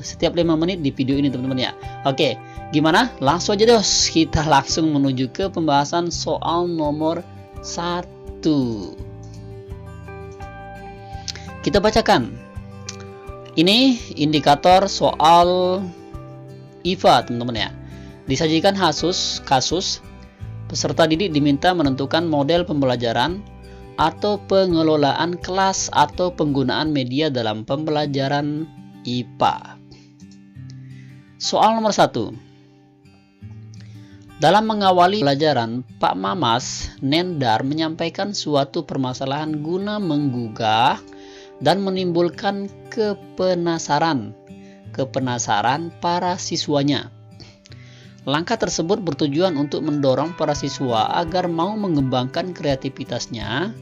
setiap 5 menit di video ini teman-teman ya. Oke, gimana? Langsung aja dos, kita langsung menuju ke pembahasan soal nomor 1. Kita bacakan. Ini indikator soal IPA teman-teman ya. Disajikan kasus peserta didik diminta menentukan model pembelajaran atau pengelolaan kelas atau penggunaan media dalam pembelajaran IPA. Soal nomor 1. Dalam mengawali pembelajaran, Pak Mamas Nendar menyampaikan suatu permasalahan guna menggugah dan menimbulkan kepenasaran para siswanya. Langkah tersebut bertujuan untuk mendorong para siswa agar mau mengembangkan kreativitasnya.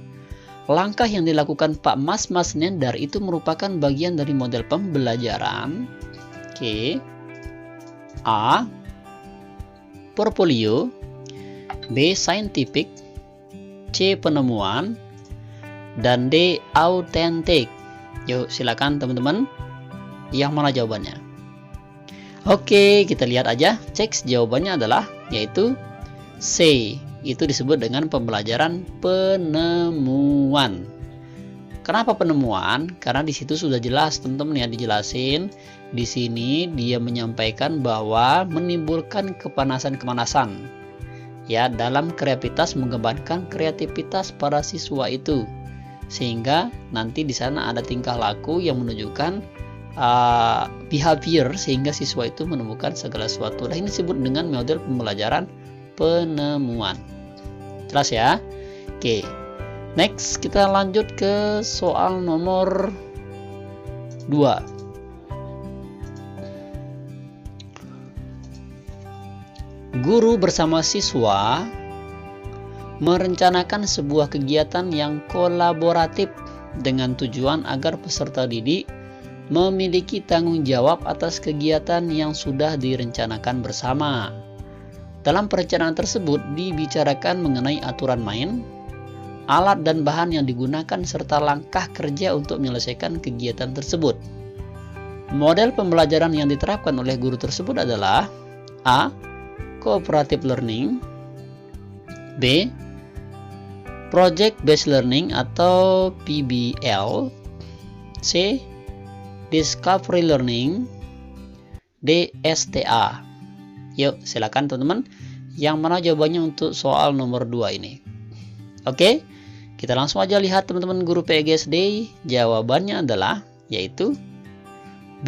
Langkah yang dilakukan Pak Mas Nendar itu merupakan bagian dari model pembelajaran. Oke. A. Portfolio. B. Scientific. C. Penemuan. Dan D. Autentik. Yuk silakan teman-teman. Yang mana jawabannya? Oke, kita lihat aja. Cek jawabannya adalah yaitu C. Itu disebut dengan pembelajaran penemuan. Kenapa penemuan? Karena di situ sudah jelas teman-teman ya, dijelasin. Di sini dia menyampaikan bahwa menimbulkan kepanasan ya dalam kreativitas, mengembangkan kreativitas para siswa itu. Sehingga nanti di sana ada tingkah laku yang menunjukkan behavior sehingga siswa itu menemukan segala sesuatu. Nah, ini disebut dengan model pembelajaran penemuan. Jelas ya? Oke. Next, kita lanjut ke soal nomor 2. Guru bersama siswa merencanakan sebuah kegiatan yang kolaboratif dengan tujuan agar peserta didik memiliki tanggung jawab atas kegiatan yang sudah direncanakan bersama. Dalam perencanaan tersebut dibicarakan mengenai aturan main, alat dan bahan yang digunakan serta langkah kerja untuk menyelesaikan kegiatan tersebut. Model pembelajaran yang diterapkan oleh guru tersebut adalah A. Cooperative Learning. B. Project Based Learning atau PBL. C. Discovery Learning. D. STA. Yuk silakan teman-teman, yang mana jawabannya untuk soal nomor 2 ini. Oke, kita langsung aja lihat teman-teman guru PGSD. Jawabannya adalah yaitu B.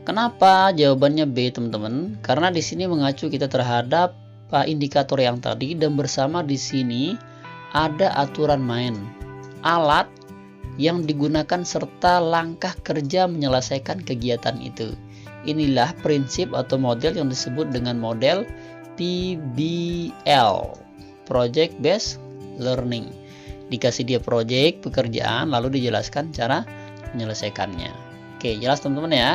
Kenapa jawabannya B teman-teman? Karena di sini mengacu kita terhadap indikator yang tadi, dan bersama di sini ada aturan main, alat yang digunakan serta langkah kerja menyelesaikan kegiatan itu. Inilah prinsip atau model yang disebut dengan model PBL, Project Based Learning. Dikasih dia project, pekerjaan, lalu dijelaskan cara menyelesaikannya. Oke, jelas teman-teman ya.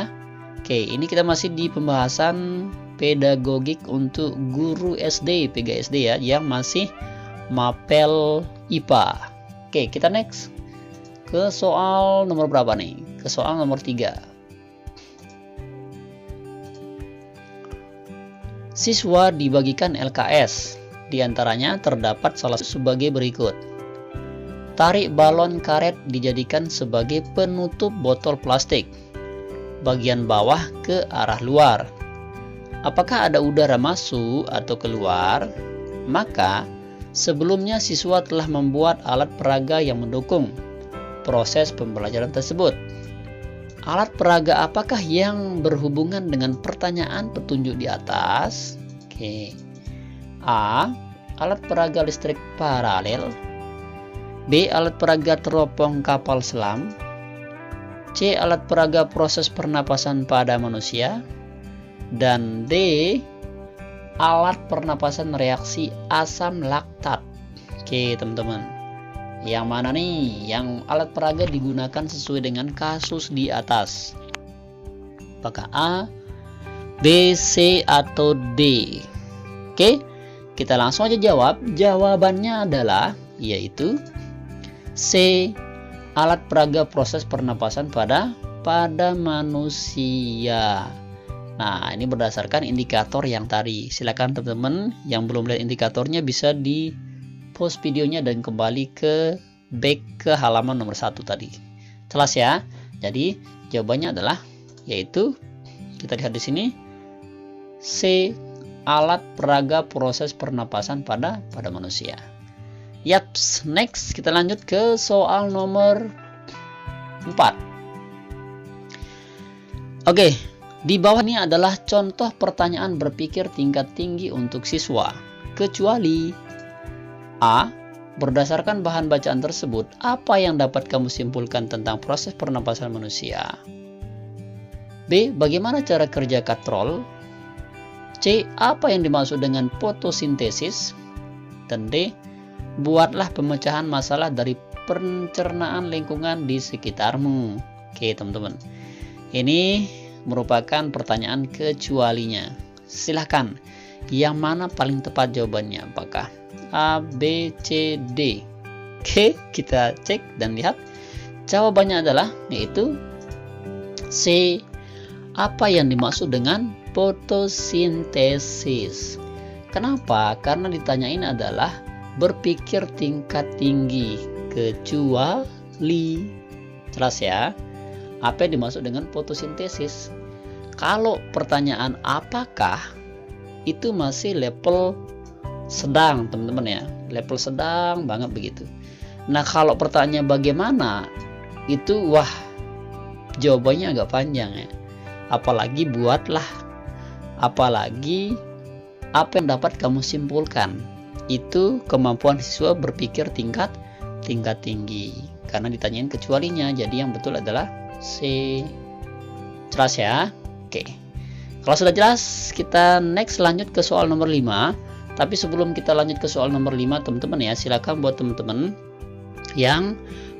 Oke, ini kita masih di pembahasan pedagogik untuk guru SD, PGSD ya, yang masih mapel IPA. Oke, kita next ke soal nomor berapa nih? Ke soal nomor 3. Siswa dibagikan LKS. Di antaranya terdapat salah satu sebagai berikut. Tarik balon karet dijadikan sebagai penutup botol plastik. Bagian bawah ke arah luar. Apakah ada udara masuk atau keluar? Maka sebelumnya siswa telah membuat alat peraga yang mendukung proses pembelajaran tersebut. Alat peraga apakah yang berhubungan dengan pertanyaan petunjuk di atas? Oke. A. Alat peraga listrik paralel. B. Alat peraga teropong kapal selam. C. Alat peraga proses pernapasan pada manusia. Dan D. Alat pernapasan reaksi asam laktat. Oke teman-teman, yang mana nih yang alat peraga digunakan sesuai dengan kasus di atas? Apakah A, B, C, atau D? Oke, kita langsung aja jawab. Jawabannya adalah yaitu C, alat peraga proses pernapasan pada pada manusia. Nah, ini berdasarkan indikator yang tadi. Silakan teman-teman yang belum lihat indikatornya bisa di pause videonya dan kembali ke back ke halaman nomor 1 tadi. Jelas ya? Jadi jawabannya adalah yaitu kita lihat di sini C, alat peraga proses pernapasan pada manusia. Yaps, next kita lanjut ke soal nomor 4. Oke, di bawah ini adalah contoh pertanyaan berpikir tingkat tinggi untuk siswa. Kecuali A. Berdasarkan bahan bacaan tersebut, apa yang dapat kamu simpulkan tentang proses pernapasan manusia? B. Bagaimana cara kerja katrol? C. Apa yang dimaksud dengan fotosintesis? Dan D. Buatlah pemecahan masalah dari pencernaan lingkungan di sekitarmu. Oke teman-teman, ini merupakan pertanyaan kecualinya. Silahkan, yang mana paling tepat jawabannya? Apakah A, B, C, D? Oke, kita cek dan lihat. Jawabannya adalah yaitu C. Apa yang dimaksud dengan fotosintesis? Kenapa? Karena ditanyain adalah berpikir tingkat tinggi. Kecuali, jelas ya, apa yang dimaksud dengan fotosintesis? Kalau pertanyaan apakah, itu masih level sedang teman-teman ya, level sedang banget begitu. Nah kalau pertanyaan bagaimana, itu wah jawabannya agak panjang ya. Apalagi buatlah, apalagi apa yang dapat kamu simpulkan. Itu kemampuan siswa berpikir tingkat tinggi. Karena ditanyain kecualinya, jadi yang betul adalah C. Jelas ya? Oke. Kalau sudah jelas, kita next lanjut ke soal nomor 5. Tapi sebelum kita lanjut ke soal nomor 5, teman-teman ya, silakan buat teman-teman yang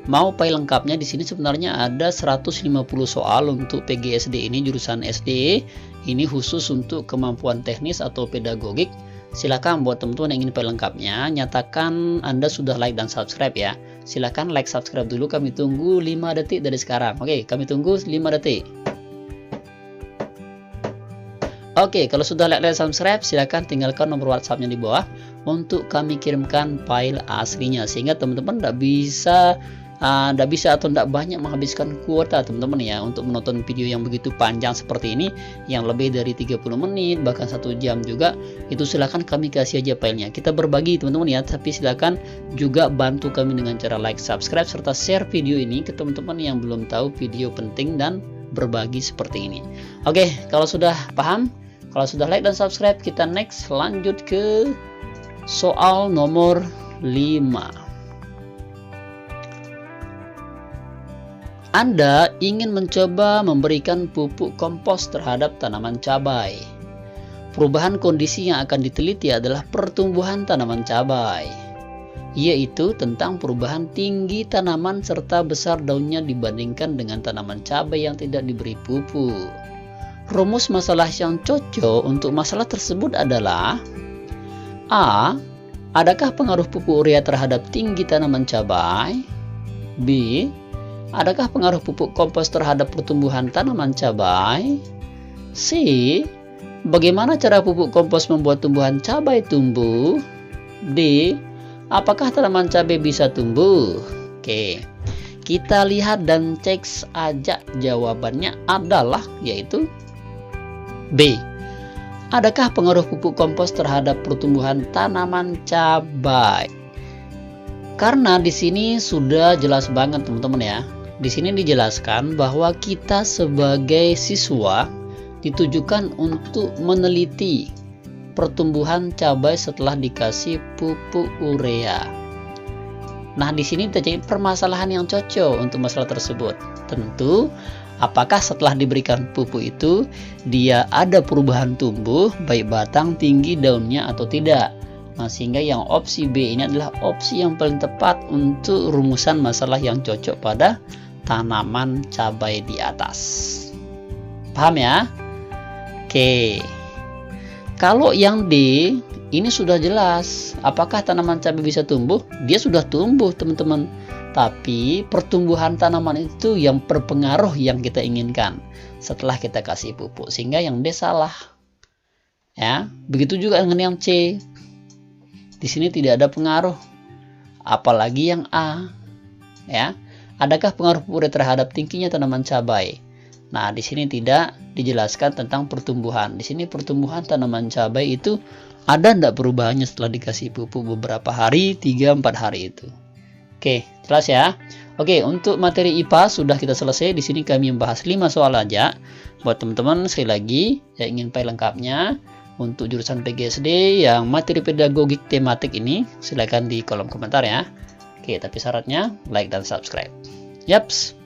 mau file lengkapnya di sini sebenarnya ada 150 soal untuk PGSD ini, jurusan SD. Ini khusus untuk kemampuan teknis atau pedagogik. Silakan buat teman-teman yang ingin file lengkapnya, nyatakan Anda sudah like dan subscribe ya. Silakan like, subscribe dulu, kami tunggu 5 detik dari sekarang. Oke, kami tunggu 5 detik. Oke, kalau sudah like dan subscribe, silakan tinggalkan nomor WhatsApp-nya di bawah untuk kami kirimkan file aslinya, sehingga teman-teman tidak bisa atau tidak banyak menghabiskan kuota teman-teman ya untuk menonton video yang begitu panjang seperti ini, yang lebih dari 30 menit bahkan 1 jam juga. Itu silakan kami kasih aja filenya, kita berbagi teman-teman ya. Tapi silakan juga bantu kami dengan cara like, subscribe, serta share video ini ke teman-teman yang belum tahu video penting dan berbagi seperti ini. Oke, kalau sudah paham, kalau sudah like dan subscribe, kita next lanjut ke soal nomor 5. Anda ingin mencoba memberikan pupuk kompos terhadap tanaman cabai. Perubahan kondisi yang akan diteliti adalah pertumbuhan tanaman cabai, yaitu tentang perubahan tinggi tanaman serta besar daunnya dibandingkan dengan tanaman cabai yang tidak diberi pupuk. Rumus masalah yang cocok untuk masalah tersebut adalah A. Adakah pengaruh pupuk urea terhadap tinggi tanaman cabai? B. Adakah pengaruh pupuk kompos terhadap pertumbuhan tanaman cabai? C. Bagaimana cara pupuk kompos membuat tumbuhan cabai tumbuh? D. Apakah tanaman cabai bisa tumbuh? Oke, kita lihat dan cek aja. Jawabannya adalah yaitu B. Adakah pengaruh pupuk kompos terhadap pertumbuhan tanaman cabai? Karena di sini sudah jelas banget teman-teman ya. Di sini dijelaskan bahwa kita sebagai siswa ditujukan untuk meneliti pertumbuhan cabai setelah dikasih pupuk urea. Nah, di sini terjadi permasalahan yang cocok untuk masalah tersebut. Tentu, apakah setelah diberikan pupuk itu dia ada perubahan tumbuh baik batang, tinggi, daunnya atau tidak. Nah, sehingga yang opsi B ini adalah opsi yang paling tepat untuk rumusan masalah yang cocok pada tanaman cabai di atas. Paham ya? Oke. Kalau yang D, ini sudah jelas. Apakah tanaman cabai bisa tumbuh? Dia sudah tumbuh, teman-teman. Tapi pertumbuhan tanaman itu yang berpengaruh yang kita inginkan setelah kita kasih pupuk. Sehingga yang D salah. Ya, begitu juga dengan yang C. Di sini tidak ada pengaruh. Apalagi yang A. Ya, adakah pengaruh pupuk terhadap tingginya tanaman cabai? Nah, di sini tidak dijelaskan tentang pertumbuhan. Di sini pertumbuhan tanaman cabai itu ada enggak perubahannya setelah dikasih pupuk beberapa hari, 3-4 hari itu. Oke, jelas ya. Oke, untuk materi IPA sudah kita selesai. Di sini kami membahas 5 soal aja. Buat teman-teman sekali lagi yang ingin file lengkapnya untuk jurusan PGSD yang materi pedagogik tematik ini, silakan di kolom komentar ya. Oke, tapi syaratnya like dan subscribe. Yaps.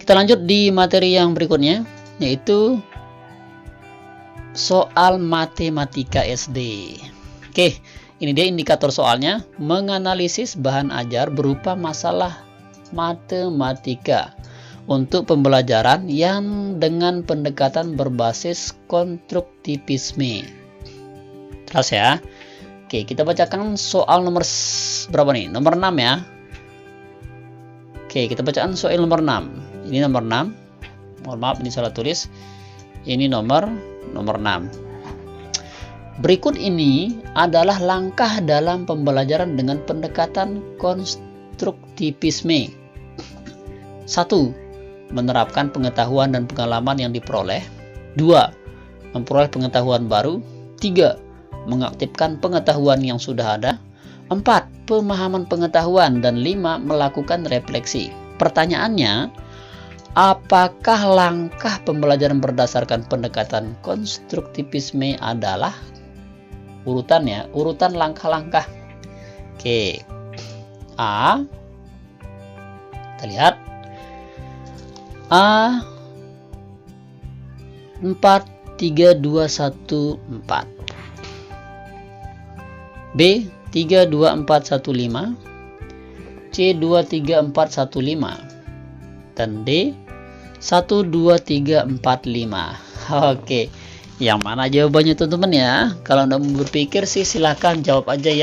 Kita lanjut di materi yang berikutnya, yaitu soal matematika SD. Oke, ini dia indikator soalnya. Menganalisis bahan ajar berupa masalah matematika untuk pembelajaran yang dengan pendekatan berbasis konstruktivisme. Jelas ya? Oke, kita bacakan soal nomor berapa nih? Nomor 6 ya. Oke, kita bacakan soal nomor 6. Ini nomor 6. Mohon maaf, ini salah tulis. Ini nomor 6. Berikut ini adalah langkah dalam pembelajaran dengan pendekatan konstruktivisme. 1. Menerapkan pengetahuan dan pengalaman yang diperoleh. 2. Memperoleh pengetahuan baru. 3. Mengaktifkan pengetahuan yang sudah ada. 4. Pemahaman pengetahuan. Dan 5. Melakukan refleksi. Pertanyaannya, apakah langkah pembelajaran berdasarkan pendekatan konstruktivisme adalah urutannya, urutan langkah-langkah. Oke. A. Kita lihat. A 4, 3, 2, 1, 4. B 3, 2, 4, 1, 5. C 2, 3, 4, 1, 5. Dan D 1, 2, 3, 4, 5. Oke, yang mana jawabannya teman-teman ya? Kalau Anda mau berpikir sih silahkan jawab aja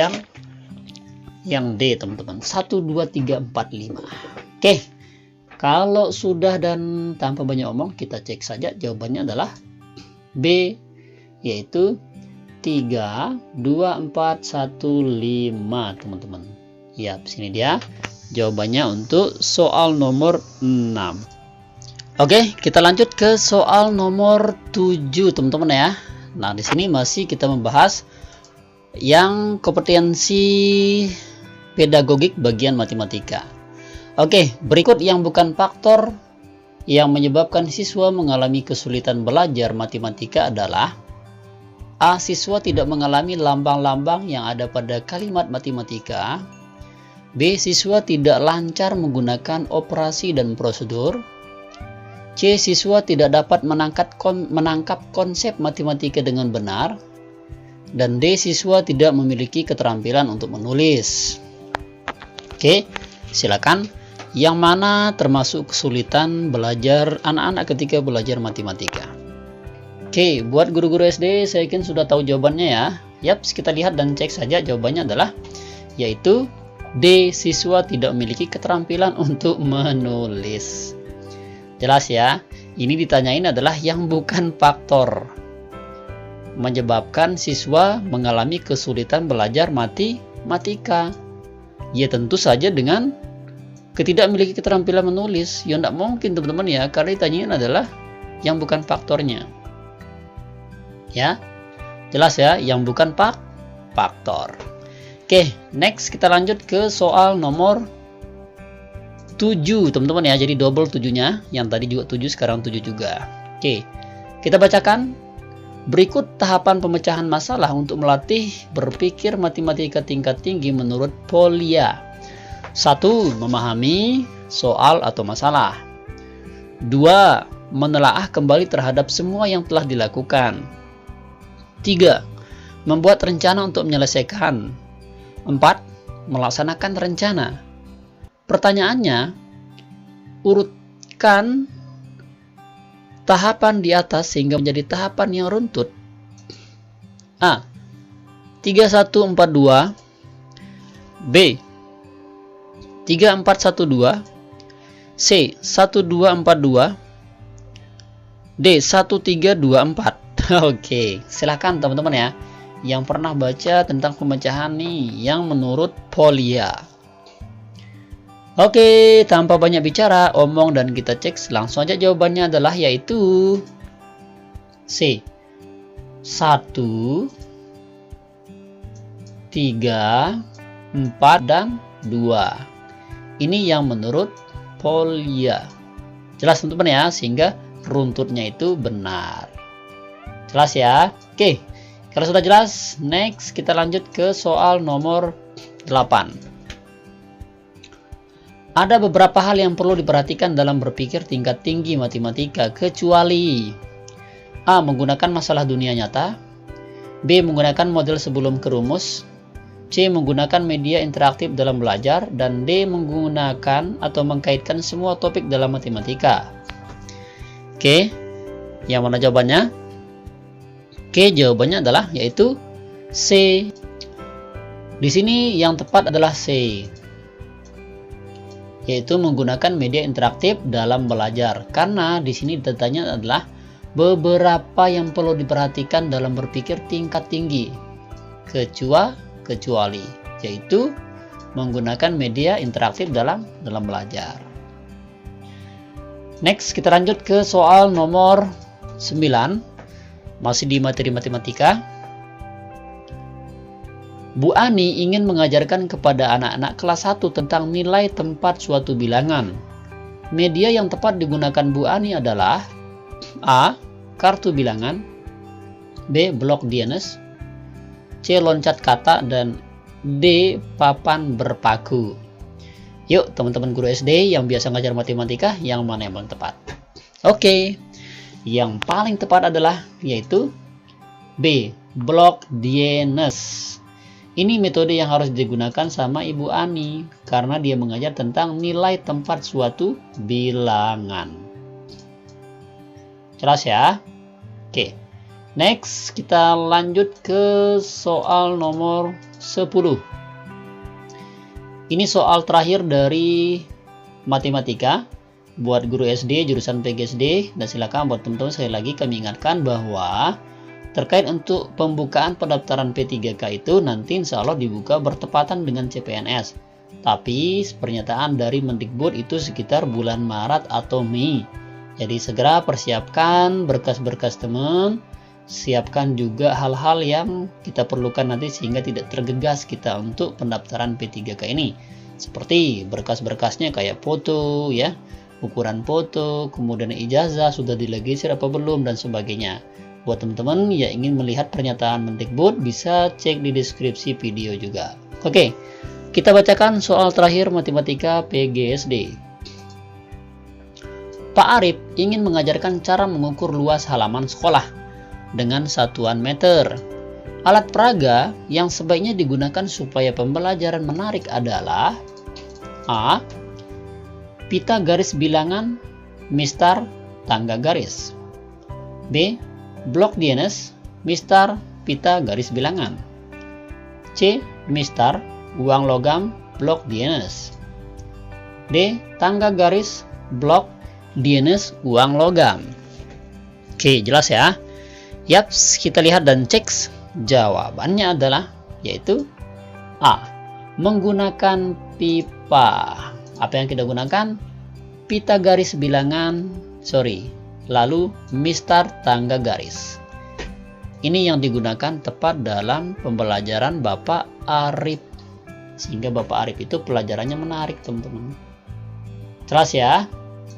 yang D teman-teman. 1, 2, 3, 4, 5. Oke, kalau sudah dan tanpa banyak omong, kita cek saja jawabannya adalah B, yaitu 3, 2, 4, 1, 5 teman-teman. Ya, sini dia jawabannya untuk soal nomor 6. Oke, kita lanjut ke soal nomor 7 teman-teman ya. Nah, di sini masih kita membahas yang kompetensi pedagogik bagian matematika. Oke, berikut yang bukan faktor yang menyebabkan siswa mengalami kesulitan belajar matematika adalah: A. Siswa tidak mengalami lambang-lambang yang ada pada kalimat matematika. B. Siswa tidak lancar menggunakan operasi dan prosedur. C. Siswa tidak dapat menangkap konsep matematika dengan benar. Dan D. Siswa tidak memiliki keterampilan untuk menulis. Oke, silakan. Yang mana termasuk kesulitan belajar anak-anak ketika belajar matematika? Oke, buat guru-guru SD saya yakin sudah tahu jawabannya ya. Yaps, kita lihat dan cek saja jawabannya adalah yaitu D. Siswa tidak memiliki keterampilan untuk menulis. Jelas ya, ini ditanyain adalah yang bukan faktor menyebabkan siswa mengalami kesulitan belajar matematika. Ya tentu saja dengan ketidak memiliki keterampilan menulis. Ya tidak mungkin teman-teman ya, karena ditanyain adalah yang bukan faktornya. Ya, jelas ya, yang bukan faktor. Oke, next kita lanjut ke soal nomor 7 teman-teman ya. Jadi double 7-nya, yang tadi juga 7 sekarang 7 juga. Oke, kita bacakan. Berikut tahapan pemecahan masalah untuk melatih berpikir matematika tingkat tinggi menurut Polya. 1. Memahami soal atau masalah. 2. Menelaah kembali terhadap semua yang telah dilakukan. 3. Membuat rencana untuk menyelesaikan. 4. Melaksanakan rencana. Pertanyaannya, urutkan tahapan di atas sehingga menjadi tahapan yang runtut. A. 3142, B. 3412, C. 1242, D. 1324. Oke, silakan teman-teman ya yang pernah baca tentang pemecahan nih yang menurut Polya. Oke, tanpa banyak bicara, omong dan kita cek, langsung aja jawabannya adalah yaitu C. 1, 3, 4, dan 2. Ini yang menurut Polya. Jelas teman-teman ya, sehingga runtutnya itu benar. Jelas ya? Oke, kalau sudah jelas, next kita lanjut ke soal nomor 8. Ada beberapa hal yang perlu diperhatikan dalam berpikir tingkat tinggi matematika, kecuali A. Menggunakan masalah dunia nyata, B. Menggunakan model sebelum ke rumus, C. Menggunakan media interaktif dalam belajar, dan D. Menggunakan atau mengkaitkan semua topik dalam matematika. Oke, yang mana jawabannya? Oke, jawabannya adalah yaitu C. Di sini yang tepat adalah C, yaitu menggunakan media interaktif dalam belajar. Karena di sini datanya adalah beberapa yang perlu diperhatikan dalam berpikir tingkat tinggi, kecuali, yaitu menggunakan media interaktif dalam belajar. Next, kita lanjut ke soal nomor 9, masih di materi matematika. Bu Ani ingin mengajarkan kepada anak-anak kelas 1 tentang nilai tempat suatu bilangan. Media yang tepat digunakan Bu Ani adalah A. Kartu bilangan, B. Blok Dienes, C. Loncat kata, dan D. Papan berpaku. Yuk teman-teman guru SD yang biasa ngajar matematika, yang mana yang paling tepat? Oke, yang paling tepat adalah yaitu B. Blok Dienes. Ini metode yang harus digunakan sama Ibu Ani karena dia mengajar tentang nilai tempat suatu bilangan. Jelas ya? Oke. Next, kita lanjut ke soal nomor 10. Ini soal terakhir dari matematika buat guru SD jurusan PGSD, dan silakan buat teman-teman sekali lagi kami ingatkan bahwa terkait untuk pembukaan pendaftaran P3K itu nanti insya Allah dibuka bertepatan dengan CPNS. Tapi pernyataan dari Mendikbud itu sekitar bulan Maret atau Mei. Jadi segera persiapkan berkas-berkas teman, siapkan juga hal-hal yang kita perlukan nanti sehingga tidak tergegas kita untuk pendaftaran P3K ini. Seperti berkas-berkasnya kayak foto ya, ukuran foto, kemudian ijazah sudah dilegisir apa belum, dan sebagainya. Buat teman-teman yang ingin melihat pernyataan Mendikbud bisa cek di deskripsi video juga. Oke, kita bacakan soal terakhir matematika PGSD. Pak Arif ingin mengajarkan cara mengukur luas halaman sekolah dengan satuan meter. Alat peraga yang sebaiknya digunakan supaya pembelajaran menarik adalah A. Pita garis bilangan, mistar, tangga garis. B. Blok Dienes, mistar, pita garis bilangan. C. Mistar, uang logam, blok Dienes. D. Tangga garis, blok Dienes, uang logam. Oke, jelas ya? Yaps, kita lihat dan cek. Jawabannya adalah yaitu A. Menggunakan pipa. Apa yang kita gunakan? Pita garis bilangan, lalu mistar tangga garis. Ini yang digunakan tepat dalam pembelajaran Bapak Arif. Sehingga Bapak Arif itu pelajarannya menarik, teman-teman. Jelas ya?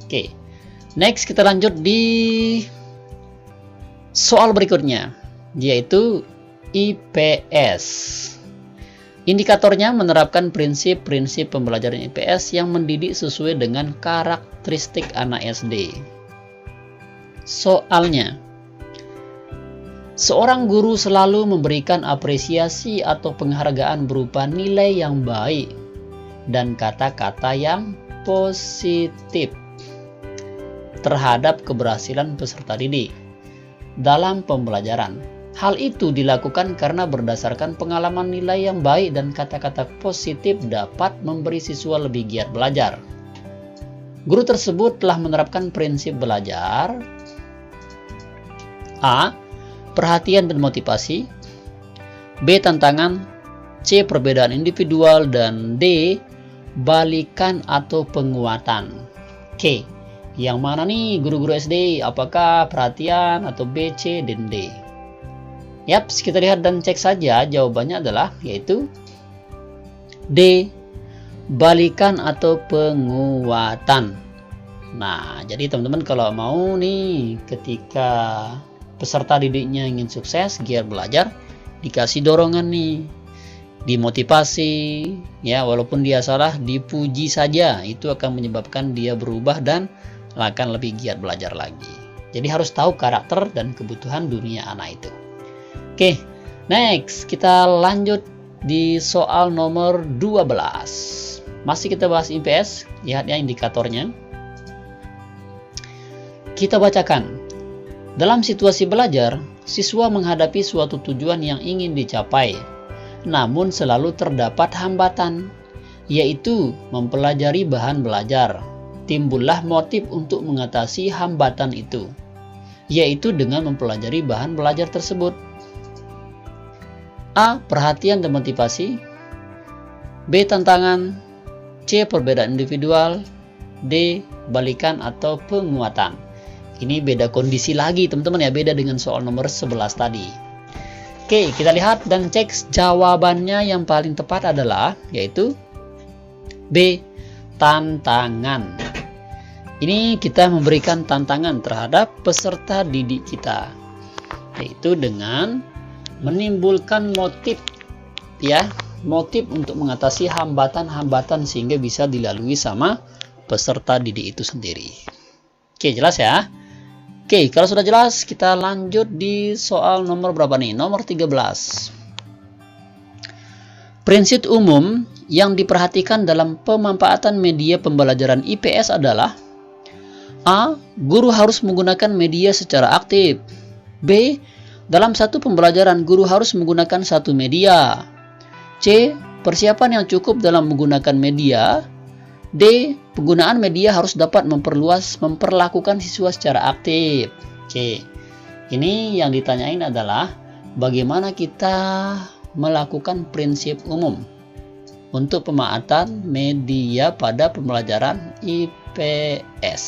Oke. Next, kita lanjut di soal berikutnya, yaitu IPS. Indikatornya menerapkan prinsip-prinsip pembelajaran IPS yang mendidik sesuai dengan karakteristik anak SD. Soalnya, seorang guru selalu memberikan apresiasi atau penghargaan berupa nilai yang baik dan kata-kata yang positif terhadap keberhasilan peserta didik dalam pembelajaran. Hal itu dilakukan karena berdasarkan pengalaman nilai yang baik dan kata-kata positif dapat memberi siswa lebih giat belajar. Guru tersebut telah menerapkan prinsip belajar A. Perhatian dan motivasi, B. Tantangan, C. Perbedaan individual, dan D. Balikan atau penguatan. Oke, yang mana nih guru-guru SD? Apakah perhatian atau B, C, dan D? Yaps, kita lihat dan cek saja. Jawabannya adalah yaitu D. Balikan atau penguatan. Nah, jadi teman-teman kalau mau nih ketika peserta didiknya ingin sukses, giat belajar, dikasih dorongan nih, dimotivasi, ya walaupun dia salah, dipuji saja, itu akan menyebabkan dia berubah dan akan lebih giat belajar lagi. Jadi harus tahu karakter dan kebutuhan dunia anak itu. Oke, next kita lanjut di soal nomor 12. Masih kita bahas IPS, lihat ya indikatornya. Kita bacakan. Dalam situasi belajar, siswa menghadapi suatu tujuan yang ingin dicapai, namun selalu terdapat hambatan, yaitu mempelajari bahan belajar. Timbullah motif untuk mengatasi hambatan itu, yaitu dengan mempelajari bahan belajar tersebut. A. Perhatian dan motivasi, B. Tantangan, C. Perbedaan individual, D. Balikan atau penguatan. Ini beda kondisi lagi teman-teman ya, beda dengan soal nomor 11 tadi. Oke, kita lihat dan cek jawabannya. Yang paling tepat adalah yaitu B. Tantangan. Ini kita memberikan tantangan terhadap peserta didik kita, yaitu dengan menimbulkan motif, ya, motif untuk mengatasi hambatan-hambatan sehingga bisa dilalui sama peserta didik itu sendiri. Oke, jelas ya? Oke, kalau sudah jelas, kita lanjut di soal nomor berapa nih? Nomor 13. Prinsip umum yang diperhatikan dalam pemanfaatan media pembelajaran IPS adalah A. Guru harus menggunakan media secara aktif. B. Dalam satu pembelajaran, guru harus menggunakan satu media. C. Persiapan yang cukup dalam menggunakan media. D. Penggunaan media harus dapat memperlakukan siswa secara aktif. C. Ini yang ditanyain adalah bagaimana kita melakukan prinsip umum untuk pemanfaatan media pada pembelajaran IPS.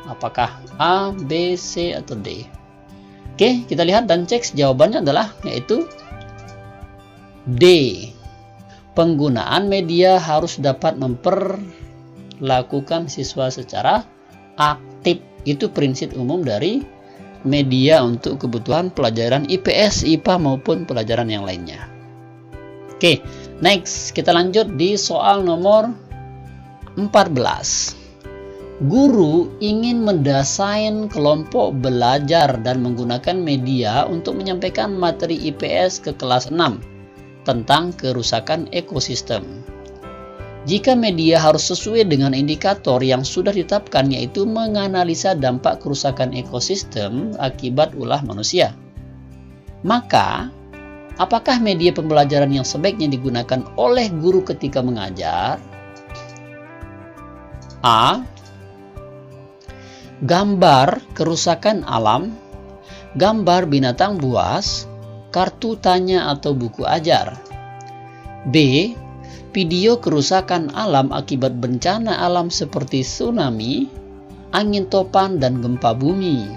Apakah A, B, C, atau D? Oke, kita lihat dan cek jawabannya adalah yaitu D. Penggunaan media harus dapat memperlakukan siswa secara aktif. Itu prinsip umum dari media untuk kebutuhan pelajaran IPS, IPA maupun pelajaran yang lainnya. Oke, next kita lanjut di soal nomor 14. Guru ingin mendesain kelompok belajar dan menggunakan media untuk menyampaikan materi IPS ke kelas 6 tentang kerusakan ekosistem. Jika media harus sesuai dengan indikator yang sudah ditetapkan, yaitu menganalisa dampak kerusakan ekosistem akibat ulah manusia, maka apakah media pembelajaran yang sebaiknya digunakan oleh guru ketika mengajar? A. Gambar kerusakan alam, gambar binatang buas, kartu tanya atau buku ajar. B. Video kerusakan alam akibat bencana alam seperti tsunami, angin topan, dan gempa bumi.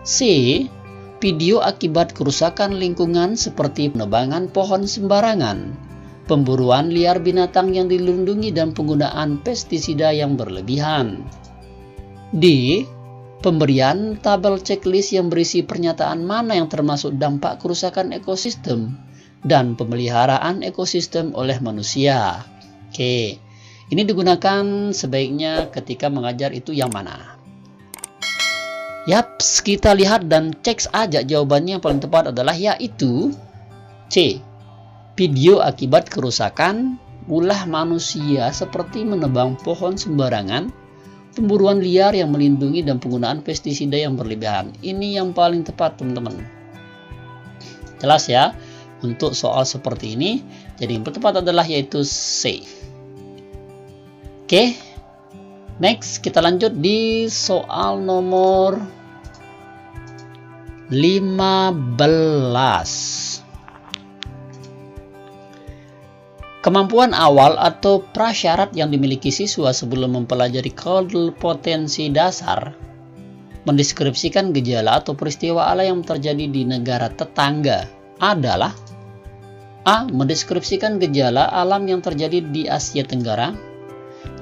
C. Video akibat kerusakan lingkungan seperti penebangan pohon sembarangan, pemburuan liar binatang yang dilindungi, dan penggunaan pestisida yang berlebihan. D. Pemberian tabel checklist yang berisi pernyataan mana yang termasuk dampak kerusakan ekosistem dan pemeliharaan ekosistem oleh manusia. Oke, ini digunakan sebaiknya ketika mengajar itu yang mana? Yaps, kita lihat dan cek aja jawabannya. Yang paling tepat adalah yaitu C. Video akibat kerusakan ulah manusia seperti menebang pohon sembarangan, pemburuan liar yang melindungi dan penggunaan pestisida yang berlebihan. Ini yang paling tepat, teman-teman. Jelas ya untuk soal seperti ini. Jadi yang tepat adalah yaitu C. Oke, next kita lanjut di soal nomor 15. Kemampuan awal atau prasyarat yang dimiliki siswa sebelum mempelajari kompetensi dasar mendeskripsikan gejala atau peristiwa alam yang terjadi di negara tetangga adalah: A. Mendeskripsikan gejala alam yang terjadi di Asia Tenggara.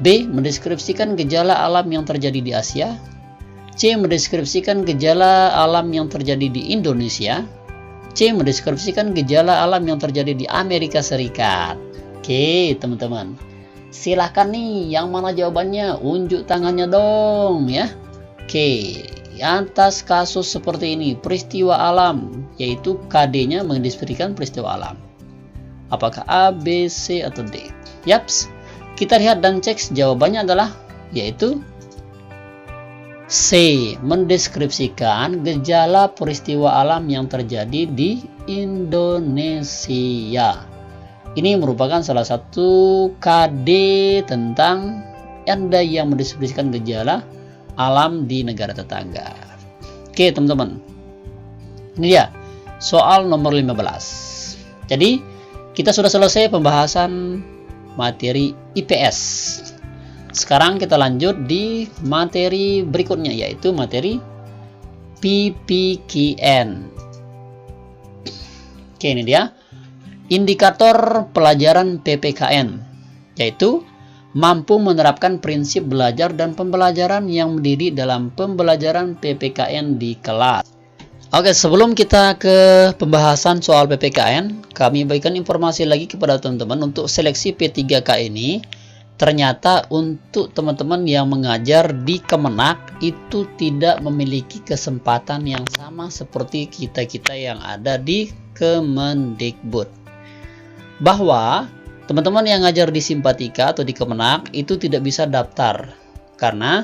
B. Mendeskripsikan gejala alam yang terjadi di Asia. C. Mendeskripsikan gejala alam yang terjadi di Indonesia. C. Mendeskripsikan gejala alam yang terjadi di Amerika Serikat. Oke, teman-teman. Silahkan nih, yang mana jawabannya? Unjuk tangannya dong ya. Oke, atas kasus seperti ini, peristiwa alam, yaitu KD-nya mendeskripsikan peristiwa alam. Apakah A, B, C, atau D? Yaps, kita lihat dan cek jawabannya adalah yaitu C, mendeskripsikan gejala peristiwa alam yang terjadi di Indonesia. Ini merupakan salah satu KD tentang Anda yang mendeskripsikan gejala alam di negara tetangga. Oke, teman-teman. Ini dia soal nomor 15. Jadi, kita sudah selesai pembahasan materi IPS. Sekarang kita lanjut di materi berikutnya, yaitu materi PPKN. Oke, ini dia indikator pelajaran PPKN, yaitu mampu menerapkan prinsip belajar dan pembelajaran yang berdiri dalam pembelajaran PPKN di kelas. Oke, sebelum kita ke pembahasan soal PPKN, kami berikan informasi lagi kepada teman-teman untuk seleksi P3K ini. Ternyata untuk teman-teman yang mengajar di Kemenak itu tidak memiliki kesempatan yang sama seperti kita-kita yang ada di Kemendikbud. Bahwa teman-teman yang ngajar di Simpatika atau di Kemenak itu tidak bisa daftar karena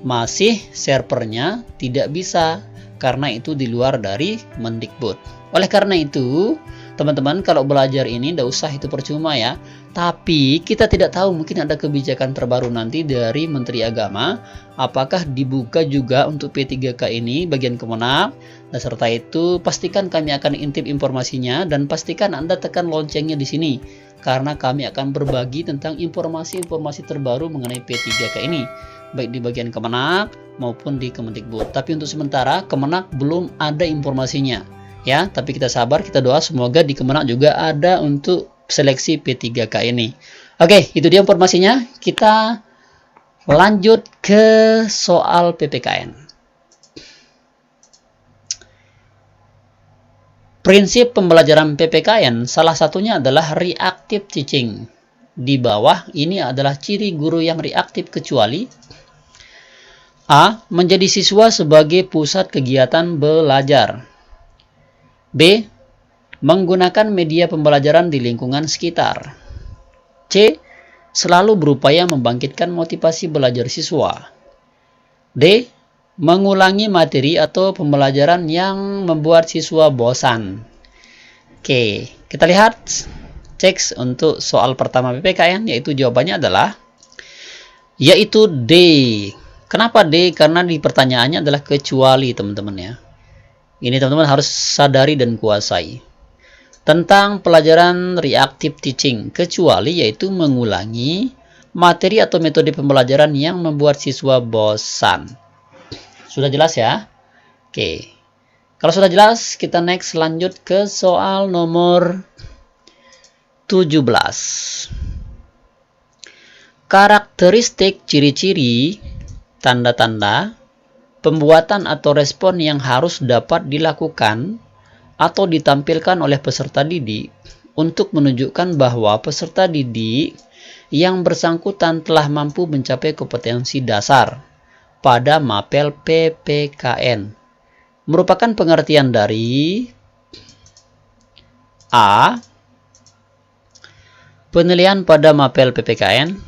masih servernya tidak bisa, karena itu di luar dari Mendikbud. Oleh karena itu, teman-teman kalau belajar ini tidak usah, itu percuma ya. Tapi kita tidak tahu, mungkin ada kebijakan terbaru nanti dari Menteri Agama, apakah dibuka juga untuk P3K ini bagian Kemenak. Nah, serta itu pastikan kami akan intip informasinya dan pastikan Anda tekan loncengnya di sini karena kami akan berbagi tentang informasi-informasi terbaru mengenai P3K ini, baik di bagian Kemenak maupun di Kemendikbud. Tapi untuk sementara Kemenak belum ada informasinya ya, tapi kita sabar, kita doa semoga di Kemenak juga ada untuk seleksi P3K ini. Oke, itu dia informasinya. Kita lanjut ke soal PPKN. Prinsip pembelajaran PPKN salah satunya adalah reactive teaching. Di bawah ini adalah ciri guru yang reaktif kecuali: A. Menjadi siswa sebagai pusat kegiatan belajar. B. Menggunakan media pembelajaran di lingkungan sekitar. C. Selalu berupaya membangkitkan motivasi belajar siswa. D. Mengulangi materi atau pembelajaran yang membuat siswa bosan. Oke, kita lihat cek untuk soal pertama PPKN, yaitu jawabannya adalah yaitu D. Kenapa D? Karena di pertanyaannya adalah kecuali, teman-teman ya. Ini teman-teman harus sadari dan kuasai tentang pelajaran reactive teaching, kecuali yaitu mengulangi materi atau metode pembelajaran yang membuat siswa bosan. Sudah jelas ya? Oke. Kalau sudah jelas, kita next lanjut ke soal nomor 17. Karakteristik ciri-ciri, tanda-tanda, pembuatan atau respon yang harus dapat dilakukan atau ditampilkan oleh peserta didik untuk menunjukkan bahwa peserta didik yang bersangkutan telah mampu mencapai kompetensi dasar pada mapel PPKN. Merupakan pengertian dari A. Penilaian pada mapel PPKN.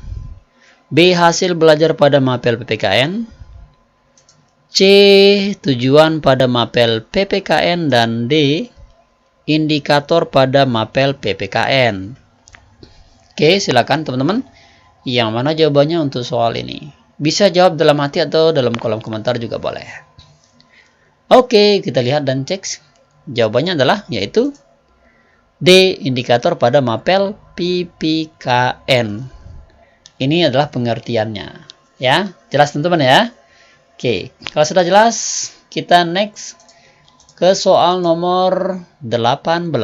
B. Hasil belajar pada mapel PPKN. C. Tujuan pada mapel PPKN. Dan D. Indikator pada mapel PPKN. Oke, silakan teman-teman. Yang mana jawabannya untuk soal ini? Bisa jawab dalam hati atau dalam kolom komentar juga boleh. Oke, kita lihat dan cek. Jawabannya adalah yaitu D. Indikator pada mapel PPKN. Ini adalah pengertiannya. Ya, jelas teman-teman ya. Oke, kalau sudah jelas, kita next ke soal nomor 18.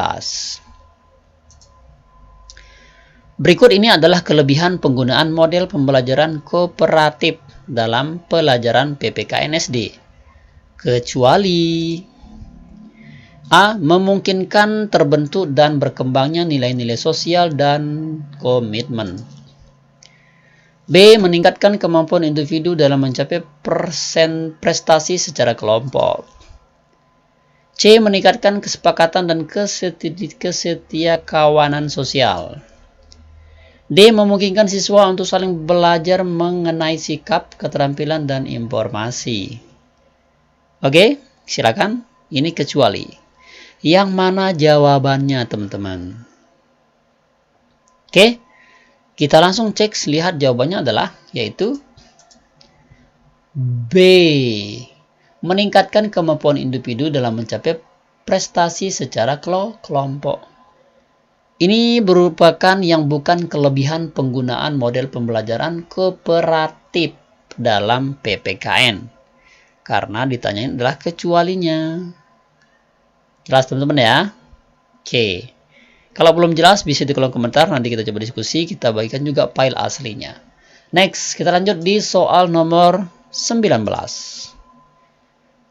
Berikut ini adalah kelebihan penggunaan model pembelajaran kooperatif dalam pelajaran PPKN SD. Kecuali A. Memungkinkan terbentuk dan berkembangnya nilai-nilai sosial dan komitmen. B. Meningkatkan kemampuan individu dalam mencapai prestasi secara kelompok. C. Meningkatkan kesepakatan dan kesetiakawanan sosial. D. Memungkinkan siswa untuk saling belajar mengenai sikap, keterampilan, dan informasi. Oke, silakan. Ini kecuali. Yang mana jawabannya, teman-teman? Oke, kita langsung cek, lihat jawabannya adalah, yaitu B. Meningkatkan kemampuan individu dalam mencapai prestasi secara kelompok. Ini merupakan yang bukan kelebihan penggunaan model pembelajaran kooperatif dalam PPKN. Karena ditanyain adalah kecualinya. Jelas teman-teman ya? Oke. Kalau belum jelas bisa di kolom komentar, nanti kita coba diskusi, kita bagikan juga file aslinya. Next, kita lanjut di soal nomor 19.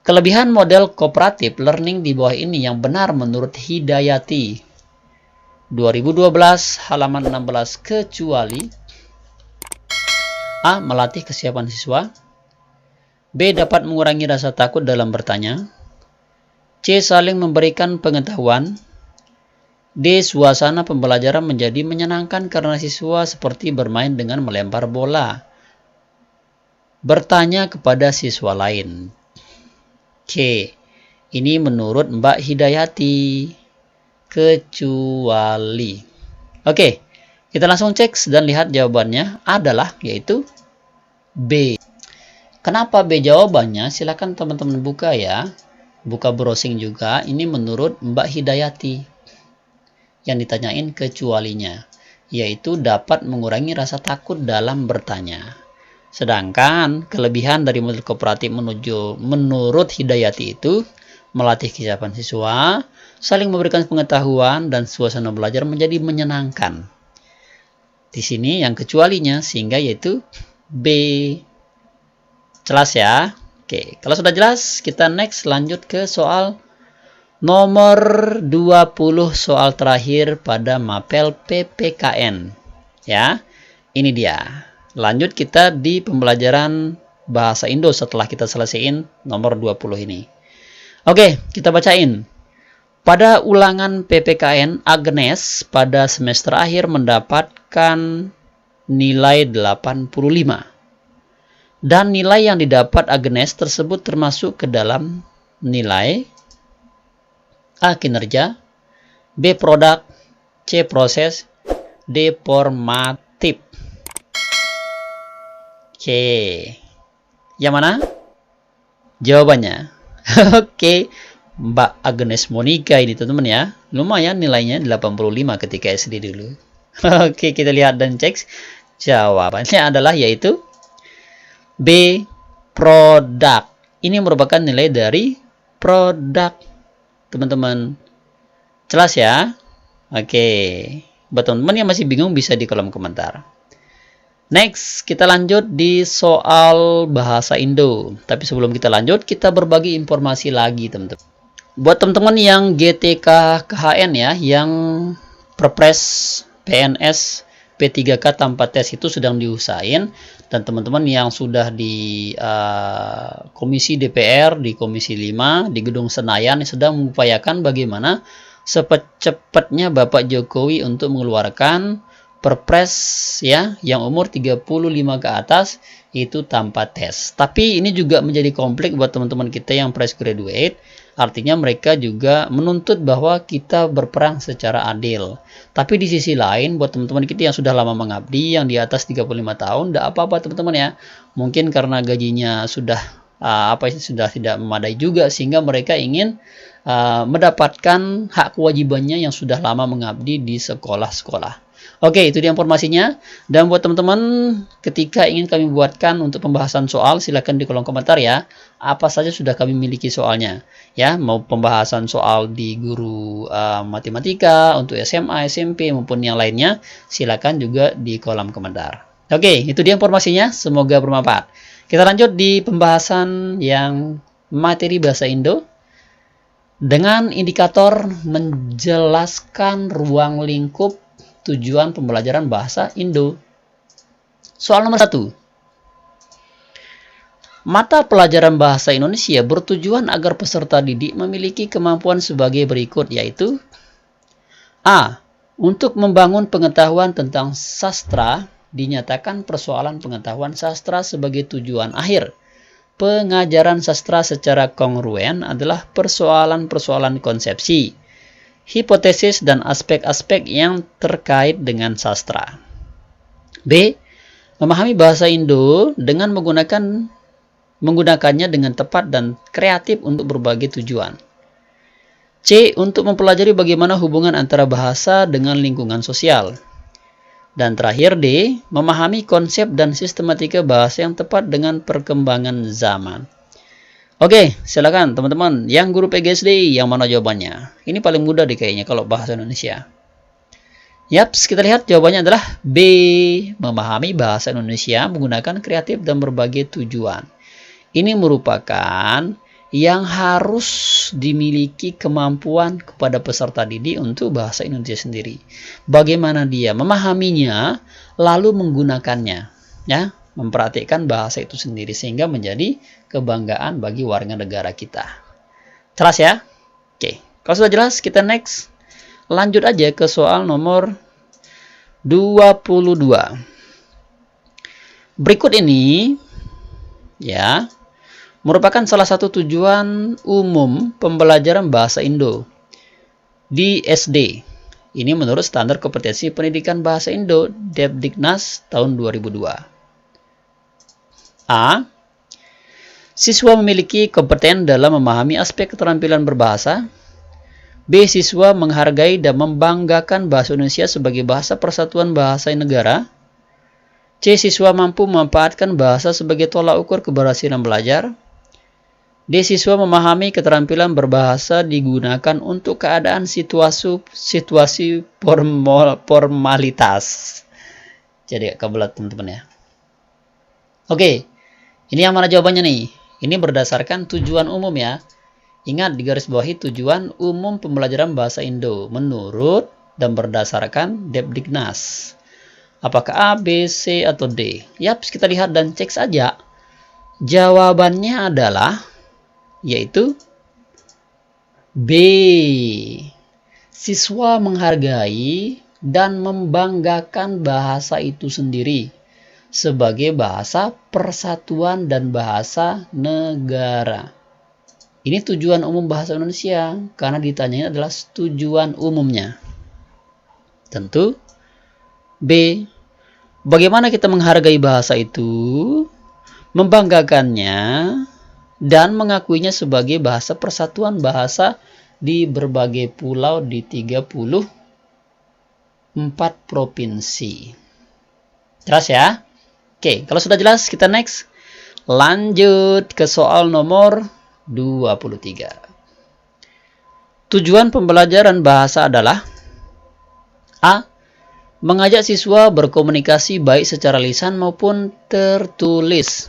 Kelebihan model kooperatif learning di bawah ini yang benar menurut Hidayati. 2012 halaman 16 kecuali A. Melatih kesiapan siswa. B. Dapat mengurangi rasa takut dalam bertanya. C. Saling memberikan pengetahuan. D. Suasana pembelajaran menjadi menyenangkan karena siswa seperti bermain dengan melempar bola. Bertanya kepada siswa lain. C. Ini menurut Mbak Hidayati. Kecuali. Oke, kita langsung cek dan lihat jawabannya adalah yaitu B. Kenapa B jawabannya? Silakan teman-teman buka ya. Buka browsing juga. Ini menurut Mbak Hidayati. Yang ditanyain kecualinya, yaitu dapat mengurangi rasa takut dalam bertanya. Sedangkan kelebihan dari model kooperatif menurut Hidayati itu melatih kesiapan siswa, saling memberikan pengetahuan, dan suasana belajar menjadi menyenangkan. Di sini yang kecualinya sehingga yaitu B. Jelas ya? Oke, kalau sudah jelas kita next lanjut ke soal nomor 20, soal terakhir pada mapel PPKN. Ya, ini dia. Lanjut kita di pembelajaran bahasa Indo setelah kita selesaiin nomor 20 ini. Oke, kita bacain. Pada ulangan PPKN, Agnes pada semester akhir mendapatkan nilai 85. Dan nilai yang didapat Agnes tersebut termasuk ke dalam nilai A. Kinerja, B. Produk, C. Proses, D. Formatif. Oke, yang mana jawabannya? Oke, Mbak Agnes Monica ini teman-teman ya. Lumayan nilainya 85 ketika SD dulu. Oke, kita lihat dan cek. Jawabannya adalah yaitu B. Produk. Ini merupakan nilai dari produk, teman-teman. Jelas ya? Oke. Buat teman-teman yang masih bingung bisa di kolom komentar. Next, kita lanjut di soal bahasa Indo. Tapi sebelum kita lanjut, kita berbagi informasi lagi, teman-teman. Buat teman-teman yang GTK KHN ya, yang Perpres PNS P3K tanpa tes itu sedang diusahain, dan teman-teman yang sudah di Komisi DPR, di Komisi 5, di Gedung Senayan sedang mengupayakan bagaimana cepat-cepatnya Bapak Jokowi untuk mengeluarkan Perpres ya yang umur 35 ke atas itu tanpa tes. Tapi ini juga menjadi konflik buat teman-teman kita yang fresh graduate. Artinya mereka juga menuntut bahwa kita berperang secara adil. Tapi di sisi lain buat teman-teman kita yang sudah lama mengabdi, yang di atas 35 tahun, tidak apa-apa teman-teman ya. Mungkin karena gajinya sudah sudah tidak memadai juga, sehingga mereka ingin mendapatkan hak kewajibannya yang sudah lama mengabdi di sekolah-sekolah. Oke, itu dia informasinya. Dan buat teman-teman, ketika ingin kami buatkan untuk pembahasan soal, silakan di kolom komentar ya. Apa saja sudah kami miliki soalnya. Ya, mau pembahasan soal di guru matematika, untuk SMA, SMP, maupun yang lainnya, silakan juga di kolom komentar. Oke, itu dia informasinya. Semoga bermanfaat. Kita lanjut di pembahasan yang materi bahasa Indo. Dengan indikator menjelaskan ruang lingkup tujuan pembelajaran bahasa Indo. Soal nomor 1. Mata pelajaran bahasa Indonesia bertujuan agar peserta didik memiliki kemampuan sebagai berikut, yaitu A. Untuk membangun pengetahuan tentang sastra, dinyatakan persoalan pengetahuan sastra sebagai tujuan akhir. Pengajaran sastra secara kongruen adalah persoalan-persoalan konsepsi, hipotesis, dan aspek-aspek yang terkait dengan sastra. B. Memahami bahasa Indo dengan menggunakannya dengan tepat dan kreatif untuk berbagai tujuan. C. Untuk mempelajari bagaimana hubungan antara bahasa dengan lingkungan sosial. Dan terakhir D. Memahami konsep dan sistematika bahasa yang tepat dengan perkembangan zaman. Oke, silakan teman-teman yang guru PGSD, yang mana jawabannya? Ini paling mudah deh kayaknya kalau bahasa Indonesia. Yaps, kita lihat jawabannya adalah B. Memahami bahasa Indonesia menggunakan kreatif dan berbagai tujuan. Ini merupakan yang harus dimiliki kemampuan kepada peserta didik untuk bahasa Indonesia sendiri. Bagaimana dia memahaminya, lalu menggunakannya, ya. Memperhatikan bahasa itu sendiri sehingga menjadi kebanggaan bagi warga negara kita. Jelas ya? Oke, kalau sudah jelas kita next. Lanjut aja ke soal nomor 22. Berikut ini ya merupakan salah satu tujuan umum pembelajaran bahasa Indo di SD. Ini menurut standar kompetensi pendidikan bahasa Indo Depdiknas tahun 2002. A. Siswa memiliki kompeten dalam memahami aspek keterampilan berbahasa. B. Siswa menghargai dan membanggakan bahasa Indonesia sebagai bahasa persatuan bahasa negara. C. Siswa mampu memanfaatkan bahasa sebagai tolak ukur keberhasilan belajar. D. Siswa memahami keterampilan berbahasa digunakan untuk keadaan situasi formalitas. Jadi kebelat teman-teman ya. Oke. Ini yang mana jawabannya nih? Ini berdasarkan tujuan umum ya. Ingat di garis bawahi tujuan umum pembelajaran bahasa Indo menurut dan berdasarkan Depdiknas. Apakah A, B, C, atau D? Yaps, kita lihat dan cek saja. Jawabannya adalah yaitu B. Siswa menghargai dan membanggakan bahasa itu sendiri sebagai bahasa persatuan dan bahasa negara. Ini tujuan umum bahasa Indonesia karena ditanyanya adalah tujuan umumnya. Tentu B. Bagaimana kita menghargai bahasa itu, membanggakannya, dan mengakuinya sebagai bahasa persatuan bahasa di berbagai pulau di 34 provinsi. Jelas ya? Oke, kalau sudah jelas kita next. Lanjut ke soal nomor 23. Tujuan pembelajaran bahasa adalah A. Mengajak siswa berkomunikasi baik secara lisan maupun tertulis.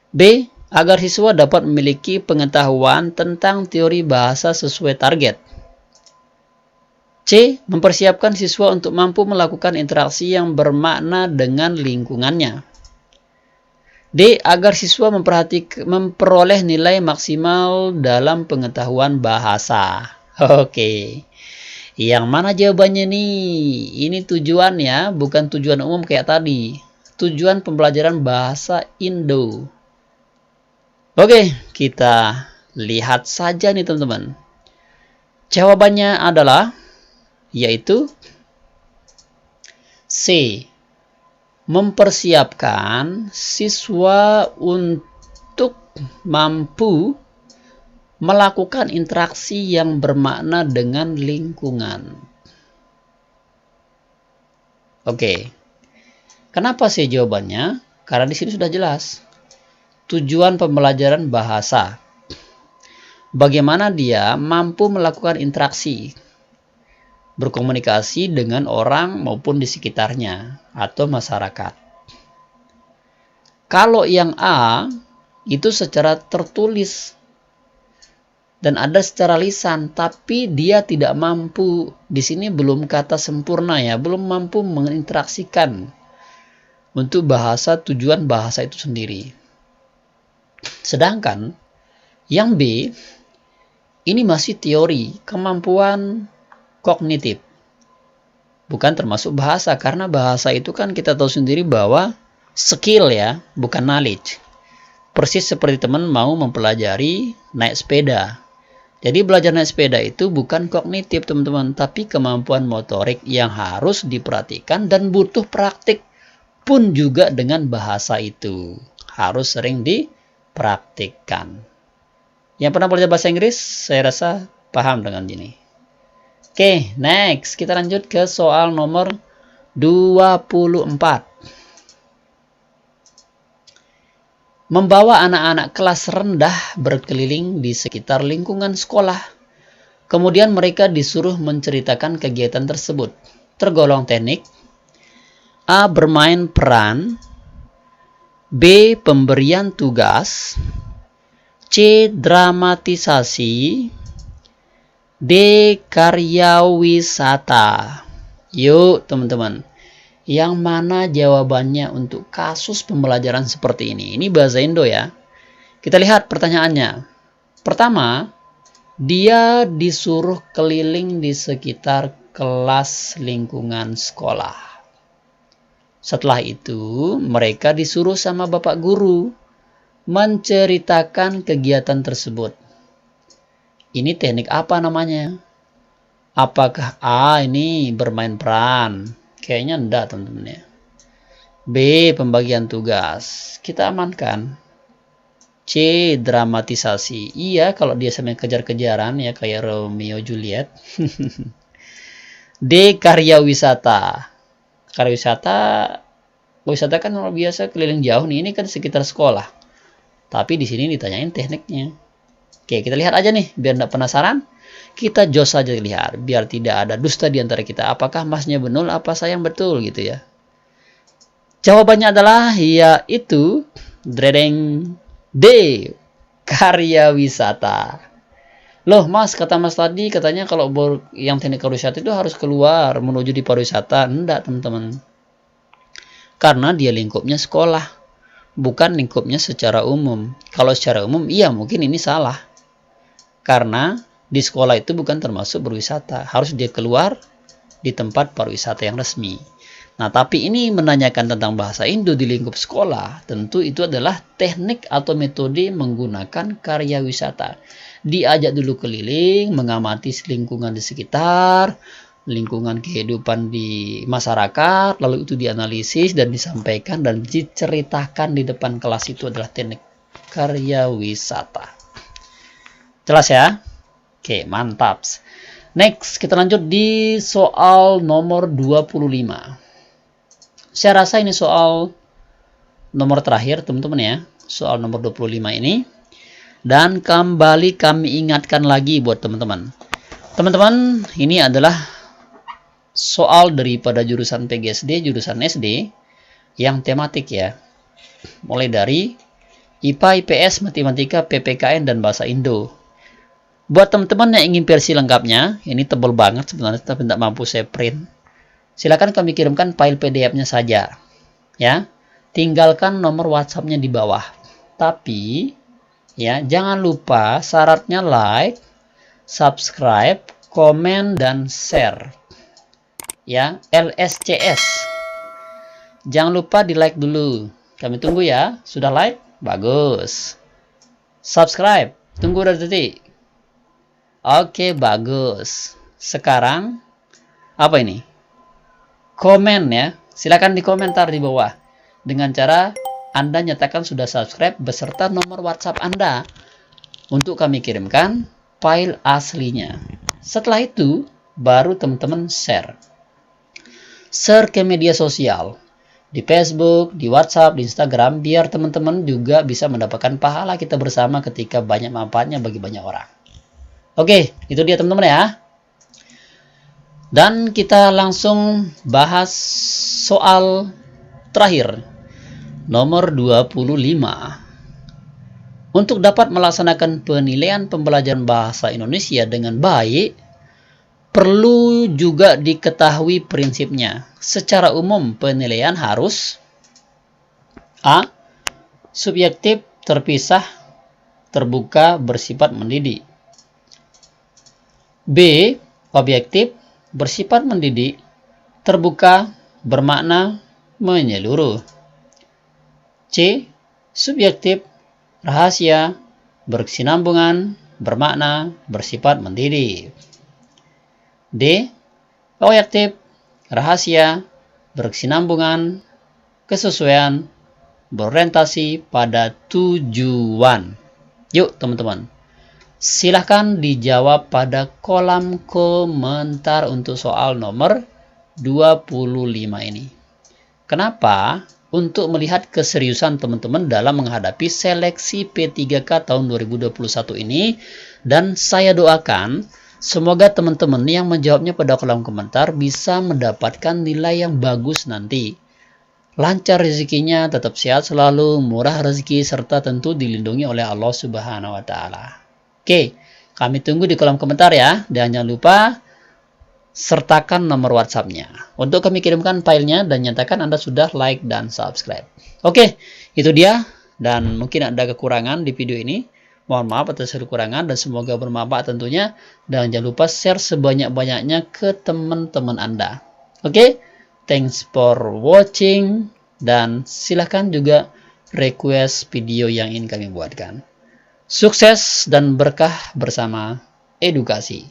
B. Agar siswa dapat memiliki pengetahuan tentang teori bahasa sesuai target. C. Mempersiapkan siswa untuk mampu melakukan interaksi yang bermakna dengan lingkungannya. D. Agar siswa memperoleh nilai maksimal dalam pengetahuan bahasa. Oke. Yang mana jawabannya nih? Ini tujuan ya, bukan tujuan umum kayak tadi. Tujuan pembelajaran bahasa Indo. Oke, kita lihat saja nih teman-teman. Jawabannya adalah yaitu C. Mempersiapkan siswa untuk mampu melakukan interaksi yang bermakna dengan lingkungan. Oke. Kenapa sih jawabannya? Karena di sini sudah jelas. Tujuan pembelajaran bahasa. Bagaimana dia mampu melakukan interaksi, berkomunikasi dengan orang maupun di sekitarnya atau masyarakat. Kalau yang A itu secara tertulis dan ada secara lisan, tapi dia tidak mampu. Di sini belum kata sempurna ya, belum mampu menginteraksikan untuk bahasa, tujuan bahasa itu sendiri. Sedangkan yang B ini masih teori, kemampuan kognitif. Bukan termasuk bahasa, karena bahasa itu kan kita tahu sendiri bahwa skill ya, bukan knowledge. Persis seperti teman mau mempelajari naik sepeda. Jadi belajar naik sepeda itu bukan kognitif teman-teman, tapi kemampuan motorik yang harus diperhatikan dan butuh praktik pun juga dengan bahasa itu. Harus sering dipraktikkan. Yang pernah belajar bahasa Inggris, saya rasa paham dengan ini. Oke, next. Kita lanjut ke soal nomor 24. Membawa anak-anak kelas rendah berkeliling di sekitar lingkungan sekolah. Kemudian mereka disuruh menceritakan kegiatan tersebut. Tergolong teknik. A. Bermain peran. B. Pemberian tugas. C. Dramatisasi. D. Karya wisata. Yuk teman-teman. Yang mana jawabannya untuk kasus pembelajaran seperti ini? Ini bahasa Indo ya. Kita lihat pertanyaannya. Pertama, dia disuruh keliling di sekitar kelas lingkungan sekolah. Setelah itu, mereka disuruh sama bapak guru menceritakan kegiatan tersebut. Ini teknik apa namanya? Apakah A. Ini bermain peran? Kayaknya enggak teman-teman ya. B. Pembagian tugas. Kita amankan. C. Dramatisasi. Iya kalau dia sampai kejar-kejaran ya kayak Romeo Juliet. D. Karya wisata. Karya wisata kan kalau biasa keliling jauh nih. Ini kan sekitar sekolah. Tapi di sini ditanyain tekniknya. Oke, kita lihat aja nih biar enggak penasaran. Kita jos saja lihat, biar tidak ada dusta di antara kita. Apakah masnya betul, apa saya yang betul gitu ya. Jawabannya adalah yaitu dredeng D. Karya wisata. Loh mas, kata mas tadi katanya kalau yang teknik pariwisata itu harus keluar menuju di pariwisata. Enggak teman-teman. Karena dia lingkupnya sekolah. Bukan lingkupnya secara umum. Kalau secara umum iya mungkin ini salah. Karena di sekolah itu bukan termasuk berwisata. Harus dia keluar di tempat pariwisata yang resmi. Nah, tapi ini menanyakan tentang bahasa Indo di lingkup sekolah. Tentu itu adalah teknik atau metode menggunakan karya wisata. Diajak dulu keliling, mengamati lingkungan di sekitar, lingkungan kehidupan di masyarakat, lalu itu dianalisis dan disampaikan dan diceritakan di depan kelas. Itu adalah teknik karya wisata. Jelas ya? Oke, mantap. Next, kita lanjut di soal nomor 25. Saya rasa ini soal nomor terakhir, teman-teman ya. Soal nomor 25 ini. Dan kembali kami ingatkan lagi buat teman-teman. Teman-teman, ini adalah soal daripada jurusan PGSD, jurusan SD, yang tematik ya. Mulai dari IPA, IPS, Matematika, PPKN, dan Bahasa Indo. Buat teman-teman yang ingin versi lengkapnya, ini tebal banget sebenarnya, tapi tidak mampu saya print. Silakan kami kirimkan file PDF-nya saja. Ya, tinggalkan nomor WhatsApp-nya di bawah. Tapi, ya jangan lupa syaratnya like, subscribe, komen, dan share. Ya, LSCS. Jangan lupa di like dulu. Kami tunggu ya. Sudah like? Bagus. Subscribe. Tunggu udah detik. Oke, bagus. Sekarang apa ini? Komen ya. Silakan di komentar di bawah dengan cara Anda nyatakan sudah subscribe beserta nomor WhatsApp Anda untuk kami kirimkan file aslinya. Setelah itu baru teman-teman share ke media sosial, di Facebook, di WhatsApp, di Instagram, biar teman-teman juga bisa mendapatkan pahala kita bersama ketika banyak manfaatnya bagi banyak orang. Oke, itu dia teman-teman ya. Dan kita langsung bahas soal terakhir, nomor 25. Untuk dapat melaksanakan penilaian pembelajaran bahasa Indonesia dengan baik, perlu juga diketahui prinsipnya. Secara umum, penilaian harus A. Subjektif, terpisah, terbuka, bersifat mendidik. B. Objektif, bersifat mendidik, terbuka, bermakna, menyeluruh. C. Subjektif, rahasia, berkesinambungan, bermakna, bersifat mendidik. D. Objektif, rahasia, berkesinambungan, kesesuaian, berorientasi pada tujuan. Yuk teman-teman, silahkan dijawab pada kolom komentar untuk soal nomor 25 ini. Kenapa? Untuk melihat keseriusan teman-teman dalam menghadapi seleksi P3K tahun 2021 ini, dan saya doakan semoga teman-teman yang menjawabnya pada kolom komentar bisa mendapatkan nilai yang bagus nanti. Lancar rezekinya, tetap sehat selalu, murah rezeki, serta tentu dilindungi oleh Allah Subhanahu wa Ta'ala. Oke, kami tunggu di kolom komentar ya. Dan jangan lupa sertakan nomor WhatsApp-nya untuk kami kirimkan filenya dan nyatakan Anda sudah like dan subscribe. Oke, itu dia. Dan mungkin ada kekurangan di video ini. Mohon maaf atas kekurangan dan semoga bermanfaat tentunya. Dan jangan lupa share sebanyak-banyaknya ke teman-teman Anda. Oke, thanks for watching. Dan silahkan juga request video yang ingin kami buatkan. Sukses dan berkah bersama edukasi.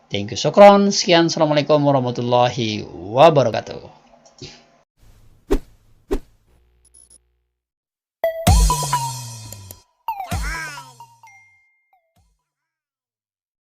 Thank you, syukron. Sekian, assalamualaikum warahmatullahi wabarakatuh.